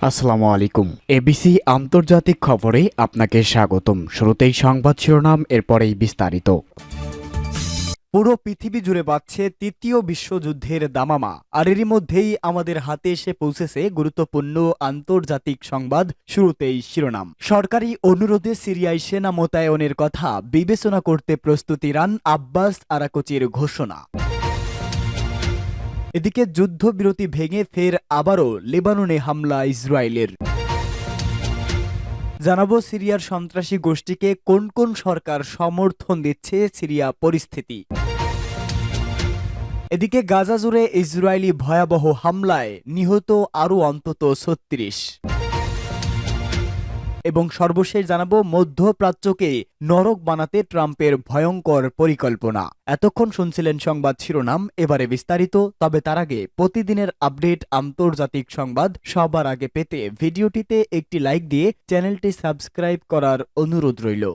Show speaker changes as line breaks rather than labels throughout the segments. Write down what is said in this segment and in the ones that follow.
আসসালামু আলাইকুম। এবিসি আন্তর্জাতিক খবরে আপনাকে স্বাগতম। শুরুতেই সংবাদ শিরোনাম, এরপরেই বিস্তারিত। পুরো পৃথিবী জুড়ে বাজছে তৃতীয় বিশ্বযুদ্ধের দামামা, আর এরই মধ্যেই আমাদের হাতে এসে পৌঁছেছে গুরুত্বপূর্ণ আন্তর্জাতিক সংবাদ। শুরুতেই শিরোনাম। সরকারি অনুরোধে সিরিয়ায় সেনা মোতায়েনের কথা বিবেচনা করতে প্রস্তুত ইরান, আব্বাস আরাকচির ঘোষণা। এদিকে যুদ্ধবিরতি ভেঙে ফের আবারও লেবাননে হামলা ইসরায়েলের। জানাবো সিরিয়ার সন্ত্রাসী গোষ্ঠীকে কোন কোন সরকার সমর্থন দিচ্ছে, সিরিয়া পরিস্থিতি। এদিকে গাজা জুড়ে ইসরায়েলি ভয়াবহ হামলায় নিহত আরও অন্তত ৩৬। এবং সর্বশেষ জানাবো মধ্যপ্রাচ্যকে নরক বানাতে ট্রাম্পের ভয়ঙ্কর পরিকল্পনা। এতক্ষণ শুনছিলেন সংবাদ শিরোনাম, এবারে বিস্তারিত। তবে তার আগে প্রতিদিনের আপডেট আন্তর্জাতিক সংবাদ সবার আগে পেতে ভিডিওটিতে একটি লাইক দিয়ে চ্যানেলটি সাবস্ক্রাইব করার অনুরোধ রইল।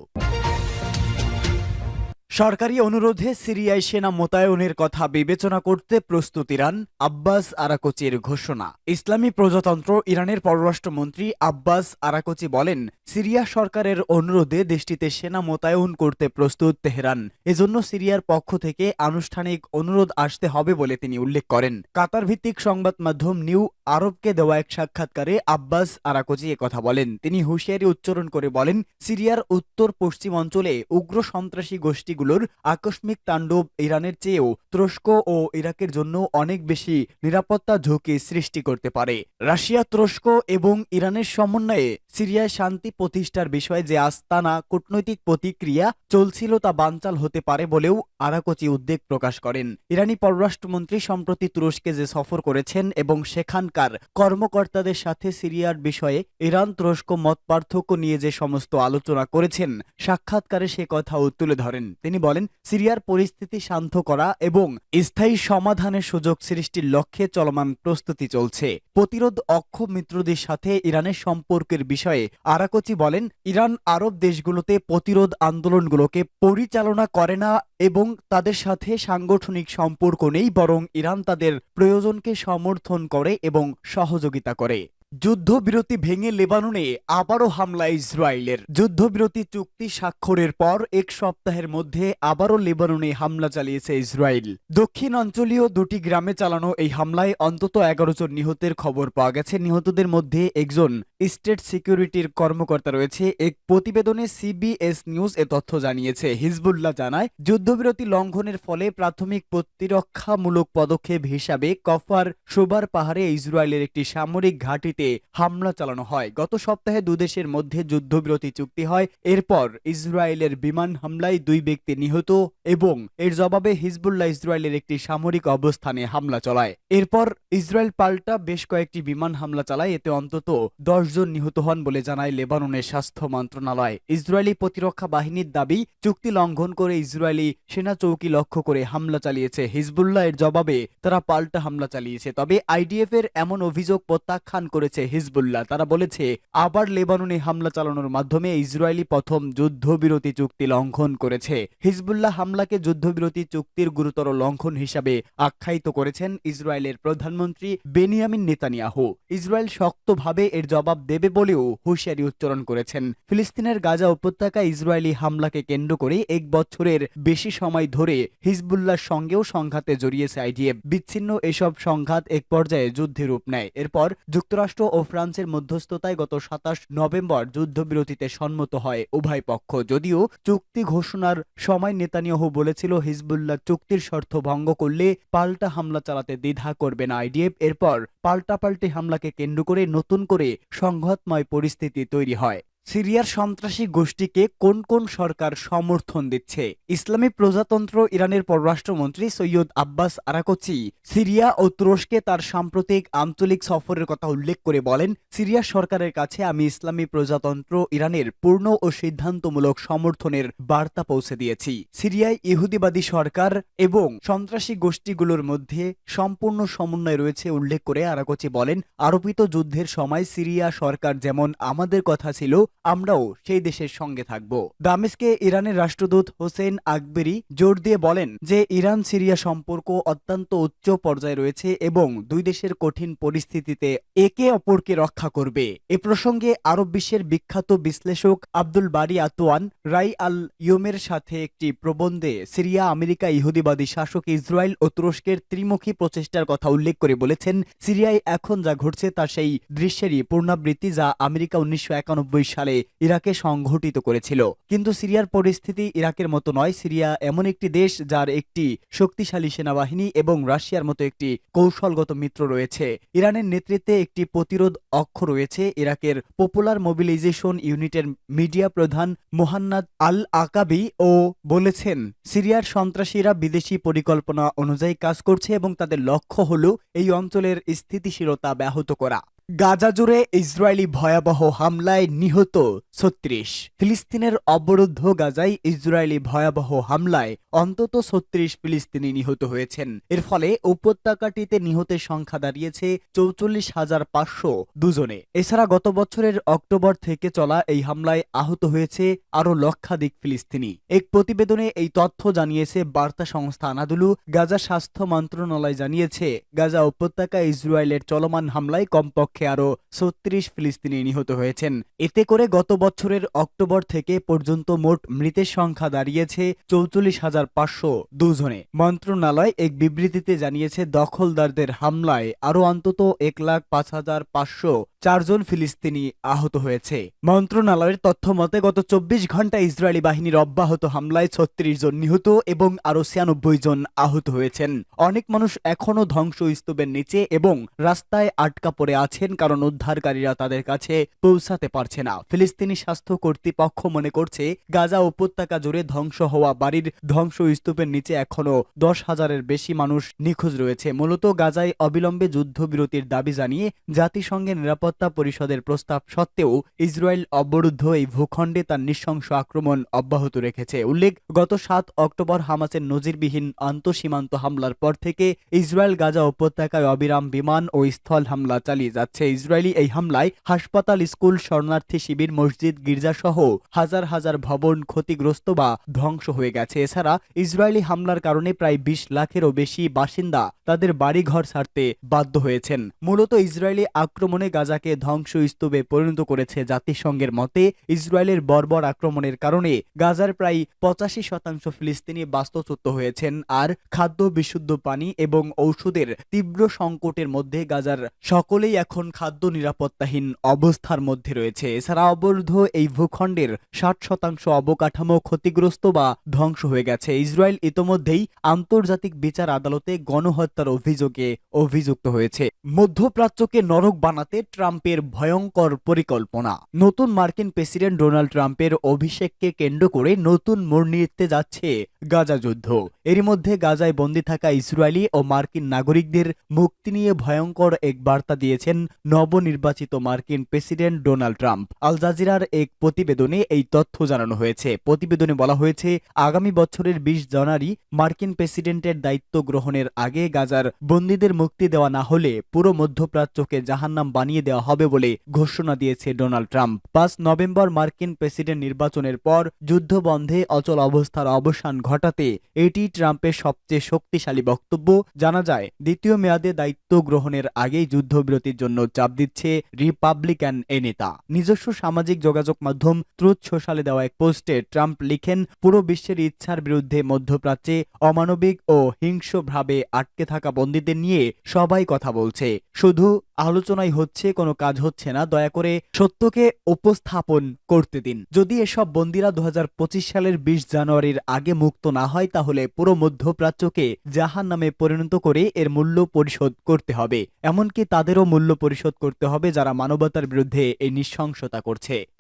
সরকারি অনুরোধে সিরিয়ায় সেনা মোতায়েনের কথা বিবেচনা করতে প্রস্তুত ইরান, আব্বাস আরাকচির ঘোষণা। ইসলামী প্রজাতন্ত্র ইরানের পররাষ্ট্রমন্ত্রী আব্বাস আরাকচি বলেন, সিরিয়া সরকারের অনুরোধে দেশটিতে সেনা মোতায়েন করতে প্রস্তুত তেহরান। এজন্য সিরিয়ার পক্ষ থেকে আনুষ্ঠানিক অনুরোধ আসতে হবে বলে তিনি উল্লেখ করেন। কাতার ভিত্তিক সংবাদ মাধ্যম নিউ আরবকে দেওয়া এক সাক্ষাৎকারে আব্বাস আরাকচি একথা বলেন। তিনি হুঁশিয়ারি উচ্চারণ করে বলেন, সিরিয়ার উত্তর পশ্চিম অঞ্চলে উগ্র সন্ত্রাসী গোষ্ঠীগুলোর আকস্মিক তাণ্ডব ইরানের চেয়েও তুরস্ক ও ইরাকের জন্য অনেক বেশি নিরাপত্তা ঝুঁকি সৃষ্টি করতে পারে। রাশিয়া, তুরস্ক এবং ইরানের সমন্বয়ে সিরিয়ায় শান্তি প্রতিষ্ঠার বিষয়ে যে আস্তানা কূটনৈতিক প্রতিক্রিয়া চলছিল তা বানচাল হতে পারে বলেও আরাকচি উদ্বেগ প্রকাশ করেন। ইরানি পররাষ্ট্রমন্ত্রী সম্প্রতি তুরস্কে যে সফর করেছেন এবং সেখানকার কর্মকর্তাদের সাথে সিরিয়ার বিষয়ে ইরান তুরস্ক মতপার্থক্য নিয়ে যে সমস্ত আলোচনা করেছেন, সাক্ষাৎকারে সে কথাও তুলে ধরেন। তিনি বলেন, সিরিয়ার পরিস্থিতি শান্ত করা এবং স্থায়ী সমাধানের সুযোগ সৃষ্টির লক্ষ্যে চলমান প্রস্তুতি চলছে। প্রতিরোধ অক্ষ মিত্রদের সাথে ইরানের সম্পর্কের বিষয়ে আরাকচি বলেন, ইরান আরব দেশগুলোতে প্রতিরোধ আন্দোলনগুলোকে পরিচালনা করে না এবং তাদের সাথে সাংগঠনিক সম্পর্ক নেই, বরং ইরান তাদের প্রয়োজনকে সমর্থন করে এবং সহযোগিতা করে। যুদ্ধবিরতি ভেঙে লেবাননে আবারও হামলা ইসরায়েলের। যুদ্ধবিরতি চুক্তি স্বাক্ষরের পর এক সপ্তাহের মধ্যে আবারও লেবাননে হামলা চালিয়েছে ইসরায়েল। দক্ষিণ অঞ্চলীয় দুটি গ্রামে চালানো এই হামলায় অন্তত ১১ জন নিহতের খবর পাওয়া গেছে। নিহতদের মধ্যে একজন স্টেট সিকিউরিটির কর্মকর্তা রয়েছে। এক প্রতিবেদনে সিবিএস নিউজ এ তথ্য জানিয়েছে। হিজবুল্লাহ জানায়, যুদ্ধবিরতি লঙ্ঘনের ফলে প্রাথমিক প্রতিরক্ষামূলক পদক্ষেপ হিসাবে কফার শোবার পাহাড়ে ইসরায়েলের একটি সামরিক ঘাঁটিতে হামলা চালানো হয়। গত সপ্তাহে দুদেশের মধ্যে যুদ্ধবিরতি চুক্তি হয়। এরপর ইসরায়েলের বিমান হামলায় ২ ব্যক্তি নিহত এবং এর জবাবে হিজবুল্লাহ ইসরায়েলের একটি সামরিক অবস্থানে হামলা চালায়। এরপর ইসরায়েল পাল্টা বেশ কয়েকটি বিমান হামলা চালায়। এতে অন্তত ১০ জন নিহত হন বলে জানায় লেবাননের স্বাস্থ্য মন্ত্রণালয়। ইসরায়েলি প্রতিরক্ষা বাহিনীর দাবি, চুক্তি লঙ্ঘন করে ইসরায়েলি সেনা চৌকি লক্ষ্য করে হামলা চালিয়েছে হিজবুল্লাহ। এর জবাবে তারা পাল্টা হামলা চালিয়েছে। তবে আইডিএফ এর এমন অভিযোগ প্রত্যাখ্যান করেছে হিজবুল্লাহ। তারা বলেছে, আবার লেবাননে হামলা চালানোর মাধ্যমে ইসরায়েলি প্রথম যুদ্ধবিরতি চুক্তি লঙ্ঘন করেছে। হিজবুল্লাহ হামলাকে যুদ্ধবিরতি চুক্তির গুরুতর লঙ্ঘন হিসাবে আখ্যায়িত করেছেন ইসরায়েলের প্রধানমন্ত্রী বেনিয়ামিন নেতানিয়াহু। ইসরায়েল শক্তভাবে এর জবাব দেবে বলেও হুঁশিয়ারি উচ্চারণ করেছেন। ফিলিস্তিনের গাজা উপত্যকায় ইসরায়েলি হামলাকে কেন্দ্র করে ১ বছরের বেশি সময় ধরে হিজবুল্লাহর সঙ্গেও সংঘাতে জড়িয়েছে আইডিএফ। বিচ্ছিন্ন এসব সংঘাত এক পর্যায়ে যুদ্ধে রূপ নেয়। এরপর যুক্তরাষ্ট্র ও ফ্রান্সের মধ্যস্থতায় গত ২৭ নভেম্বর যুদ্ধবিরতিতে সম্মত হয় উভয় পক্ষ। যদিও চুক্তি ঘোষণার সময় নেতানিয়াহু বলেছিল, হিজবুল্লাহ চুক্তির শর্ত ভঙ্গ করলে পাল্টা হামলা চালাতে দ্বিধা করবে না আইডিএফ। এরপর পাল্টাপাল্টি হামলাকে কেন্দ্র করে নতুন করে সংঘাতময় পরিস্থিতি তৈরি হয়। সিরিয়ার সন্ত্রাসী গোষ্ঠীকে কোন কোন সরকার সমর্থন দিচ্ছে? ইসলামী প্রজাতন্ত্র ইরানের পররাষ্ট্রমন্ত্রী সৈয়দ আব্বাস আরাকচি সিরিয়া ও তুরস্কে তার সাম্প্রতিক আঞ্চলিক সফরের কথা উল্লেখ করে বলেন, সিরিয়া সরকারের কাছে আমি ইসলামী প্রজাতন্ত্র ইরানের পূর্ণ ও সিদ্ধান্তমূলক সমর্থনের বার্তা পৌঁছে দিয়েছি। সিরিয়ায় ইহুদিবাদী সরকার এবং সন্ত্রাসী গোষ্ঠীগুলোর মধ্যে সম্পূর্ণ সমন্বয় রয়েছে উল্লেখ করে আরাকচি বলেন, আরোপিত যুদ্ধের সময় সিরিয়া সরকার যেমন আমাদের কথা ছিল, আমরাও সেই দেশের সঙ্গে থাকব। দামেস্কে ইরানের রাষ্ট্রদূত হোসেন আকবরী জোর দিয়ে বলেন যে ইরান সিরিয়া সম্পর্ক অত্যন্ত উচ্চ পর্যায়ে রয়েছে এবং দুই দেশের কঠিন পরিস্থিতিতে একে অপরকে রক্ষা করবে। এ প্রসঙ্গে আরব বিশ্বের বিখ্যাত বিশ্লেষক আব্দুল বারী আতওয়ান রাই আল ইয়মের সাথে একটি প্রবন্ধে সিরিয়া, আমেরিকা, ইহুদিবাদী শাসক ইসরায়েল ও তুরস্কের ত্রিমুখী প্রচেষ্টার কথা উল্লেখ করে বলেছেন, সিরিয়ায় এখন যা ঘটছে তা সেই দৃশ্যেরই পুনরাবৃত্তি যা আমেরিকা 1991 সালে ইরাকে সংঘটিত করেছিল। কিন্তু সিরিয়ার পরিস্থিতি ইরাকের মতো নয়। সিরিয়া এমন একটি দেশ যার একটি শক্তিশালী সেনাবাহিনী এবং রাশিয়ার মতো একটি কৌশলগত মিত্র রয়েছে। ইরানের নেতৃত্বে একটি প্রতিরোধ অক্ষ রয়েছে। ইরাকের পপুলার মোবিলাইজেশন ইউনিটের মিডিয়া প্রধান মোহান্নাদ আল আকাবি ও বলেছেন, সিরিয়ার সন্ত্রাসীরা বিদেশি পরিকল্পনা অনুযায়ী কাজ করছে এবং তাদের লক্ষ্য হল এই অঞ্চলের স্থিতিশীলতা ব্যাহত করা। গাজা জুড়ে ইসরায়েলি ভয়াবহ হামলায় নিহত 36। ফিলিস্তিনের অবরুদ্ধ গাজায় ইসরায়েলি ভয়াবহ হামলায় অন্তত 36 ফিলিস্তিনি নিহত হয়েছেন। এর ফলে উপত্যকাটিতে নিহতের সংখ্যা দাঁড়িয়েছে 44,502 জনে। এছাড়া গত বছরের অক্টোবর থেকে চলা এই হামলায় আহত হয়েছে আরও লক্ষাধিক ফিলিস্তিনি। এক প্রতিবেদনে এই তথ্য জানিয়েছে বার্তা সংস্থা আনাদুলু। গাজা স্বাস্থ্য মন্ত্রণালয় জানিয়েছে, গাজা উপত্যকায় ইসরায়েলের চলমান হামলায় কমপক্ষে আরও 36 ফিলিস্তিনি নিহত হয়েছেন। এতে করে গত বছরের অক্টোবর থেকে পর্যন্ত মোট মৃতের সংখ্যা দাঁড়িয়েছে 44,502 জনে। মন্ত্রণালয় এক বিবৃতিতে জানিয়েছে, দখলদারদের হামলায় আরও অন্তত 1,05,504 জন ফিলিস্তিনি আহত হয়েছে। মন্ত্রণালয়ের তথ্য মতে গত 24 ঘন্টায় ইসরায়েলি বাহিনীর অব্যাহত হামলায় 36 জন নিহত এবং আরও 96 জন আহত হয়েছেন। অনেক মানুষ এখনও ধ্বংসস্তূপের নিচে এবং রাস্তায় আটকা পড়ে আছেন কারণ উদ্ধারকারীরা তাদের কাছে পৌঁছাতে পারছে না। ফিলিস্তিনি স্বাস্থ্য কর্তৃপক্ষ মনে করছে, গাজা উপত্যকা জুড়ে ধ্বংস হওয়া বাড়ির ধ্বংসস্তূপের নিচে এখনও 10,000-এর বেশি মানুষ নিখোঁজ রয়েছে। মূলত গাজায় অবিলম্বে যুদ্ধবিরতির দাবি জানিয়ে জাতিসংঘের নিরাপত্তা পরিষদের প্রস্তাব সত্ত্বেও ইসরায়েল অবরুদ্ধ এই ভূখণ্ডে তার নৃশংস আক্রমণ অব্যাহত রেখেছে। উল্লেখ, গত 7 অক্টোবর হামাসের নজিরবিহীন আন্তঃসীমান্ত হামলার পর থেকে ইসরায়েল গাজা উপত্যকায় অবিরাম বিমান ও স্থল হামলা চালিয়ে যাচ্ছে। ইসরায়েলি এই হামলায় হাসপাতাল, স্কুল, শরণার্থী শিবির, মসজিদ, গির্জাসহ হাজার হাজার ভবন ক্ষতিগ্রস্ত বা ধ্বংস হয়ে গেছে। এছাড়া ইসরায়েলি হামলার কারণে প্রায় 20 লাখেরও বেশি বাসিন্দা তাদের বাড়িঘর ছাড়তে বাধ্য হয়েছেন। মূলত ইসরায়েলি আক্রমণে গাজাকে ধ্বংসস্তূপে পরিণত করেছে। জাতিসংঘের মতে, ইসরায়েলের বর্বর আক্রমণের কারণে গাজার প্রায় 85% ফিলিস্তিনি বাস্তুচ্যুত হয়েছেন, আর খাদ্য, বিশুদ্ধ পানি এবং ঔষধের তীব্র সংকটের মধ্যে গাজার সকলেই এখন খাদ্য নিরাপত্তাহীন অবস্থার মধ্যে রয়েছে। এছাড়া অবরুদ্ধ এই ভূখণ্ডের 60% অবকাঠামো ক্ষতিগ্রস্ত বা ধ্বংস হয়ে গেছে। ইসরায়েল ইতোমধ্যেই আন্তর্জাতিক বিচার আদালতে গণহত্যার অভিযোগে অভিযুক্ত হয়েছে। মধ্যপ্রাচ্যকে নরক বানাতে ট্রাম্পের ভয়ঙ্কর পরিকল্পনা। নতুন মার্কিন প্রেসিডেন্ট ডোনাল্ড ট্রাম্পের অভিষেককে কেন্দ্র করে নতুন মোড় নিতে যাচ্ছে গাজা যুদ্ধ। এরই মধ্যে গাজায় বন্দী থাকা ইসরায়েলি ও মার্কিন নাগরিকদের মুক্তি নিয়ে ভয়ঙ্কর এক বার্তা দিয়েছেন নবনির্বাচিত মার্কিন প্রেসিডেন্ট ডোনাল্ড ট্রাম্প। আল জাজিরার এক প্রতিবেদনে এই তথ্য জানানো হয়েছে। প্রতিবেদনে বলা হয়েছে, আগামী বছরের 20 জানুয়ারি মার্কিন প্রেসিডেন্টের দায়িত্ব গ্রহণের আগে গাজার বন্দীদের মুক্তি দেওয়া না হলে পুরো মধ্যপ্রাচ্যকে জাহান্নাম বানিয়ে দেওয়া হবে বলে ঘোষণা দিয়েছে ডোনাল্ড ট্রাম্প। 5 নভেম্বর মার্কিন প্রেসিডেন্ট নির্বাচনের পর যুদ্ধ বন্ধে অচল অবস্থার অবসান ঘটাতে এটি ট্রাম্পের সবচেয়ে শক্তিশালী বক্তব্য। জানা যায়, দ্বিতীয় মেয়াদে দায়িত্ব গ্রহণের আগেই যুদ্ধবিরতির জন্য চাপ দিচ্ছে রিপাবলিকান এই নেতা। নিজস্ব সামাজিক যোগাযোগ মাধ্যম ট্রুথ সোশ্যালে দেওয়া এক পোস্টে ট্রাম্প লিখেন, পুরো বিশ্বের ইচ্ছার বিরুদ্ধে মধ্যপ্রাচ্যে অমানবিক ও হিংস্রভাবে আটকে থাকা বন্দীদের নিয়ে সবাই কথা বলছে, শুধু আলোচনাই হচ্ছে, কোনো কাজ হচ্ছে না। দয়া করে সত্যকে উপস্থাপন করতে দিন। যদি এসব বন্দীরা 2025 সালের 20 জানুয়ারির আগে মুক্ত না হয় তাহলে পুরো মধ্যপ্রাচ্যকে জাহান্নামে পরিণত করে এর মূল্য পরিশোধ করতে হবে। এমনকি তাদেরও মূল্য পরিশোধ করতে হবে যারা মানবতার বিরুদ্ধে এই নৃশংসতা করছে।